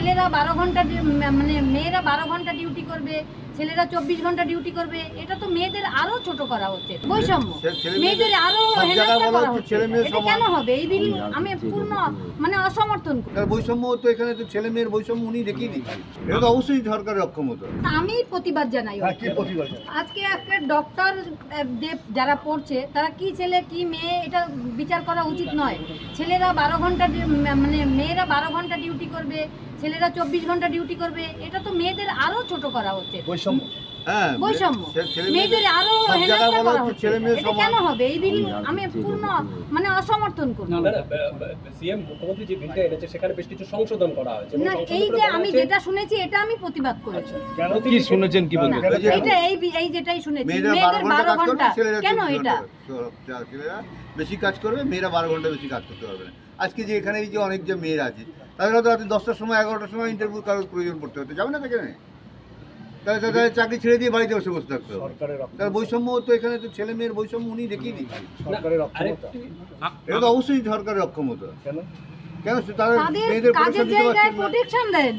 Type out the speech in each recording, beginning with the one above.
ছেলেরা 12 ঘন্টা মানে মেয়েরা 12 ঘন্টা ডিউটি করবে, ছেলেরা 24 ঘন্টা ডিউটি করবে, এটা তো মেয়েদের আরো ছোট করা হচ্ছে, বৈষম্য মেয়েদের আরো হেনস্থা করা হচ্ছে। এটা কেন হবে? এই বিল আমি পূর্ণ মানে অসমর্থন করি। বৈষম্য তো এখানে তো ছেলে মেয়ের বৈষম্য উনি দেখিয়ে দিচ্ছেন, এটা তো অবশ্যই সরকারের অক্ষমতা। আমি প্রতিবাদ জানাই। আজকে একটা ডক্টর যারা পড়ছে তারা কি ছেলে কি মেয়ে এটা বিচার করা উচিত নয়। ছেলেরা 12 ঘন্টা মানে মেয়েরা 12 ঘন্টা ডিউটি করবে, ছেলেরা 24 ঘন্টা ডিউটি করবে, এটা তো মেয়েদের আরো ছোট করা হচ্ছে, বৈষম্য মেয়েদের আরো হেনস্থা করা হচ্ছে। এটা কেন হবে? এই বিল আমি পূর্ণ মানে অসমর্থন করি। সিএম মুখ্যমন্ত্রী যে বিলটা এনেছে সেখানে বেশ কিছু সংশোধন করা হয়েছে। না, এই যে আমি যেটা শুনেছি এটা আমি প্রতিবাদ করেছি। কি শুনেছেন কি বলবেন? এটা এই যেটাই শুনেছি মেয়েদের 12 ঘন্টা কেন এটা ছেলেরা বেশি কাজ করবে, মেয়েরা 12 ঘন্টা বেশি কাজ করতে পারবে না। আজকে যে এখানে এই যে অনেক যে মেয়েরা আছে তাদের হয়তো রাতে 10টার সময় 11টার সময় ইন্টারভিউ কারোর প্রয়োজন পড়তে হতে যাবে না, সেখানে তাদের চাকরি ছেড়ে দিয়ে বাড়িতে বসে থাকতে হবে। তার বৈষম্য তো এখানে তো ছেলে মেয়ের বৈষম্য উনি দেখিয়ে দিচ্ছেন, এটা তো অবশ্যই সরকারের অক্ষমতা। কেন তাদের মেয়েদের কাজের জায়গায় প্রোটেকশন দেন,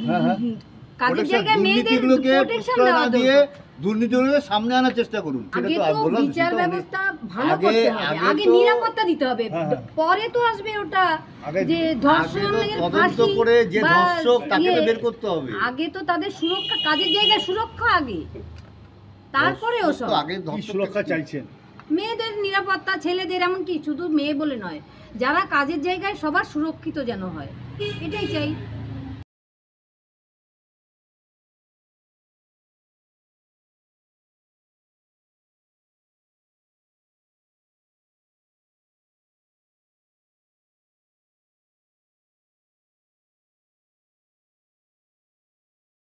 কাজের জায়গায় মেয়েদেরকে প্রোটেকশন দেওয়া দিয়ে দুর্নীতিগুলোকে সামনে আনার চেষ্টা করুন। আগে তো বিচার ব্যবস্থা ভালো করতে হবে, আগে নিরাপত্তা দিতে হবে, পরে তো আসবে ওটা যে ধর্ষণের ফাঁসি করে যে ধর্ষক তাকে বের করতে হবে। আগে তো তাদের সুরক্ষা, কাজের জায়গায় সুরক্ষা আগে, তারপরে ওসব। আগে সুরক্ষা চাইছেন, মেয়েদের নিরাপত্তা, ছেলেদের, এমনকি শুধু মেয়ে বলে নয়, যারা কাজের জায়গায় সবার সুরক্ষিত যেন হয়, এটাই চাই।